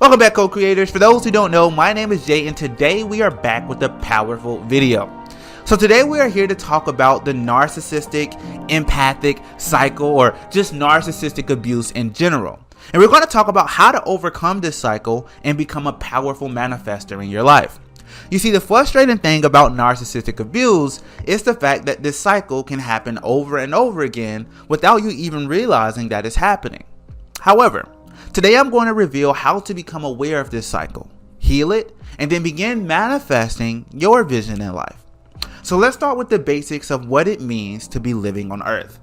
Welcome back, co-creators. For those who don't know, my name is Jay, and today we are back with a powerful video. So today we are here to talk about the narcissistic, empathic cycle, or just narcissistic abuse in general. And we're going to talk about how to overcome this cycle and become a powerful manifester in your life. You see, the frustrating thing about narcissistic abuse is the fact that this cycle can happen over and over again without you even realizing that it's happening. However, today I'm going to reveal how to become aware of this cycle, heal it, and then begin manifesting your vision in life. So let's start with the basics of what it means to be living on Earth.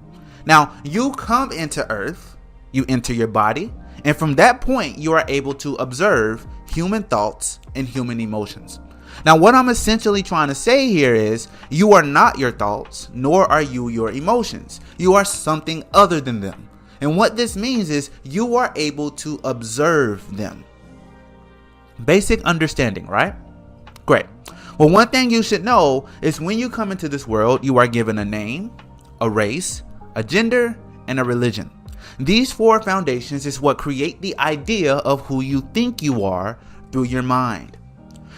Now, you come into Earth, you enter your body, and from that point you are able to observe human thoughts and human emotions. Now, what I'm essentially trying to say here is you are not your thoughts, nor are you your emotions. You are something other than them. And what this means is you are able to observe them. Basic understanding, right? Great. Well, one thing you should know is when you come into this world, you are given a name, a race, a gender, and a religion. These four foundations is what create the idea of who you think you are through your mind.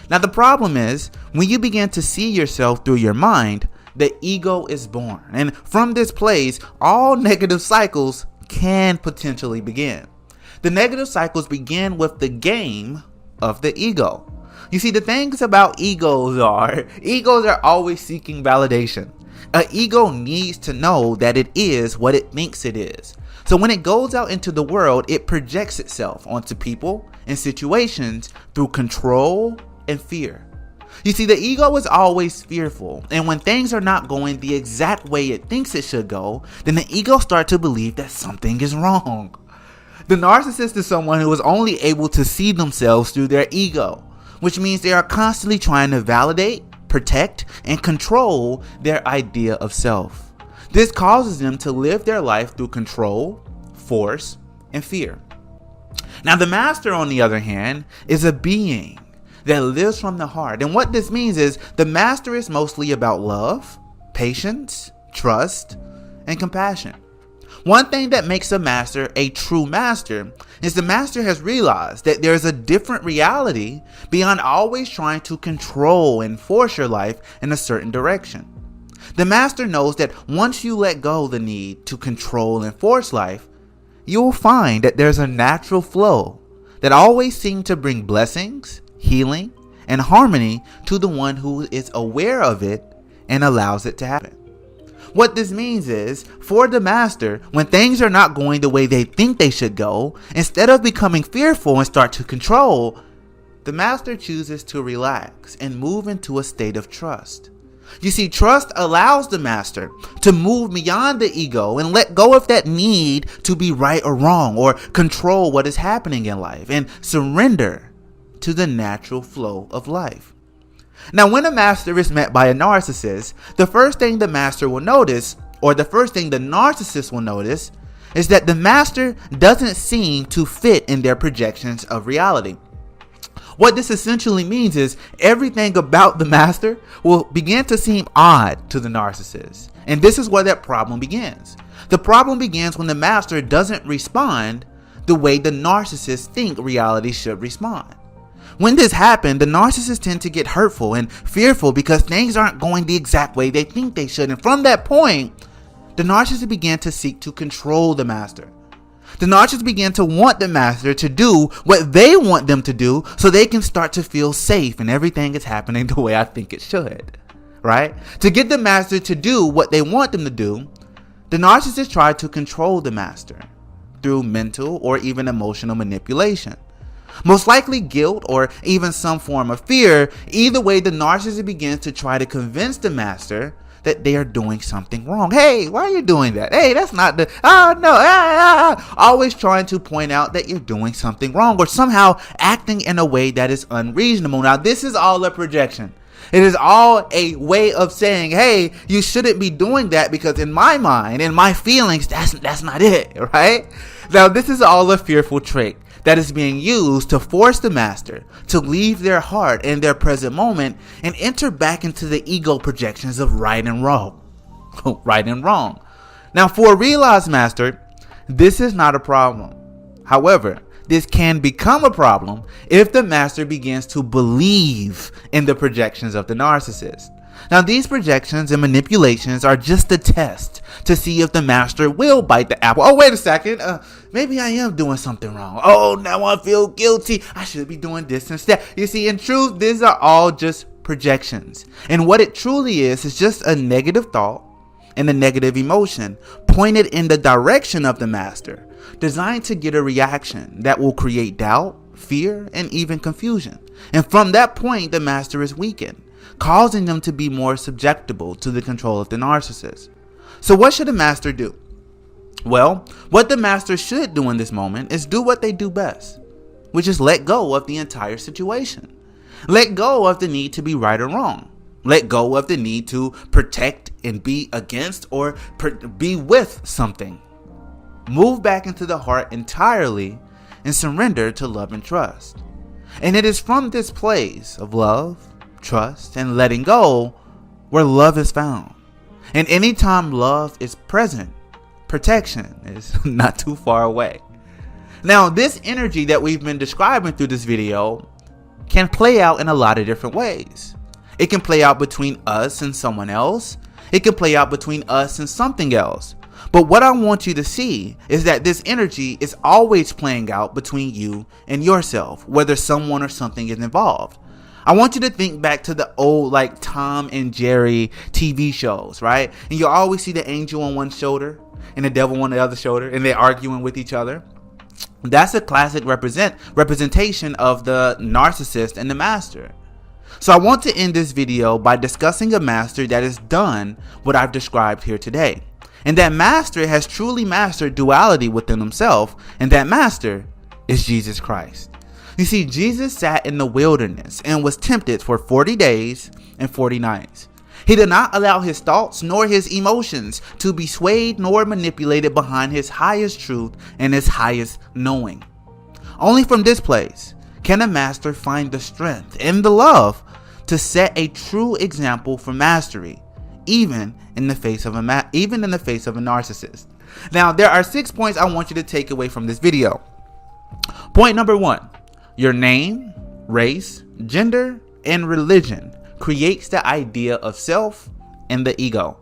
Now, the problem is when you begin to see yourself through your mind, the ego is born. And from this place, all negative cycles can potentially begin. The negative cycles begin with the game of the ego. You see, the things about egos are always seeking validation. An ego needs to know that it is what it thinks it is. So when it goes out into the world, it projects itself onto people and situations through control and fear. You see, the ego is always fearful, and when things are not going the exact way it thinks it should go, then the ego starts to believe that something is wrong. The narcissist is someone who is only able to see themselves through their ego, which means they are constantly trying to validate, protect, and control their idea of self. This causes them to live their life through control, force, and fear. Now, the master, on the other hand, is a being that lives from the heart. And what this means is the master is mostly about love, patience, trust, and compassion. One thing that makes a master a true master is the master has realized that there's a different reality beyond always trying to control and force your life in a certain direction. The master knows that once you let go the need to control and force life, you'll find that there's a natural flow that always seems to bring blessings, healing, and harmony to the one who is aware of it and allows it to happen. What this means is, for the master, when things are not going the way they think they should go, instead of becoming fearful and start to control, the master chooses to relax and move into a state of trust. You see, trust allows the master to move beyond the ego and let go of that need to be right or wrong or control what is happening in life and surrender to the natural flow of life. Now, when a master is met by a narcissist, the first thing the master will notice, or the first thing the narcissist will notice, is that the master doesn't seem to fit in their projections of reality. What this essentially means is everything about the master will begin to seem odd to the narcissist. And this is where that problem begins. The problem begins when the master doesn't respond the way the narcissists think reality should respond. When this happens, the narcissists tend to get hurtful and fearful because things aren't going the exact way they think they should. And from that point, the narcissists begin to seek to control the master. The narcissists begin to want the master to do what they want them to do so they can start to feel safe and everything is happening the way I think it should, right? To get the master to do what they want them to do, the narcissists try to control the master through mental or even emotional manipulation. Most likely guilt or even some form of fear. Either way, the narcissist begins to try to convince the master that they are doing something wrong. Hey, why are you doing that? Hey, that's not the, always trying to point out that you're doing something wrong or somehow acting in a way that is unreasonable. Now, this is all a projection. It is all a way of saying, hey, you shouldn't be doing that because in my mind, in my feelings, that's not it, right? Now, this is all a fearful trick that is being used to force the master to leave their heart in their present moment and enter back into the ego projections of right and wrong. Right and wrong. Now, for a realized master, this is not a problem. However, this can become a problem if the master begins to believe in the projections of the narcissist. Now, these projections and manipulations are just a test to see if the master will bite the apple. Oh, wait a second. Maybe I am doing something wrong. Oh, now I feel guilty. I should be doing this instead. You see, in truth, these are all just projections. And what it truly is just a negative thought and a negative emotion pointed in the direction of the master, designed to get a reaction that will create doubt, fear, and even confusion. And from that point, the master is weakened, causing them to be more susceptible to the control of the narcissist. So what should a master do? Well, what the master should do in this moment is do what they do best, which is let go of the entire situation. Let go of the need to be right or wrong. Let go of the need to protect and be against or be with something. Move back into the heart entirely and surrender to love and trust. And it is from this place of love, trust, and letting go where love is found. And anytime love is present, protection is not too far away. Now, this energy that we've been describing through this video can play out in a lot of different ways. It can play out between us and someone else. It can play out between us and something else. But what I want you to see is that this energy is always playing out between you and yourself, whether someone or something is involved. I want you to think back to the old like Tom and Jerry TV shows, right? And you always see the angel on one shoulder and the devil on the other shoulder, and they're arguing with each other. That's a classic representation of the narcissist and the master. So I want to end this video by discussing a master that has done what I've described here today. And that master has truly mastered duality within himself, and that master is Jesus Christ. You see, Jesus sat in the wilderness and was tempted for 40 days and 40 nights. He did not allow his thoughts nor his emotions to be swayed nor manipulated behind his highest truth and his highest knowing. Only from this place can a master find the strength and the love to set a true example for mastery, even in the face of a narcissist. Now, there are 6 points I want you to take away from this video. Point number 1, your name, race, gender, and religion creates the idea of self and the ego.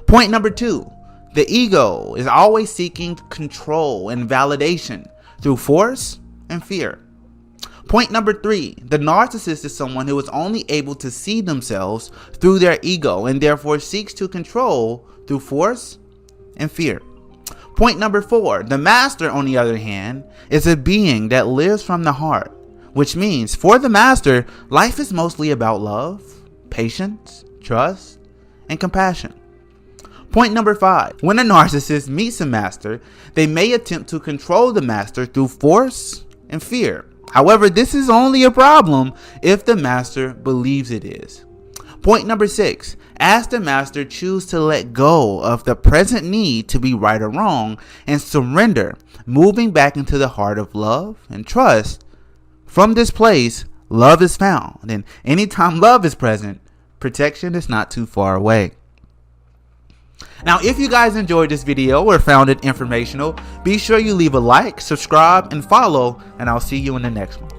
Point number 2, the ego is always seeking control and validation through force and fear. Point number 3, the narcissist is someone who is only able to see themselves through their ego and therefore seeks to control through force and fear. Point number 4, the master, on the other hand, is a being that lives from the heart, which means for the master, life is mostly about love, patience, trust, and compassion. Point number 5, when a narcissist meets a master, they may attempt to control the master through force and fear. However, this is only a problem if the master believes it is. Point number 6, as the master choose to let go of the present need to be right or wrong and surrender, moving back into the heart of love and trust. From this place, love is found. And anytime love is present, protection is not too far away. Now, if you guys enjoyed this video or found it informational, be sure you leave a like, subscribe, and follow, and I'll see you in the next one.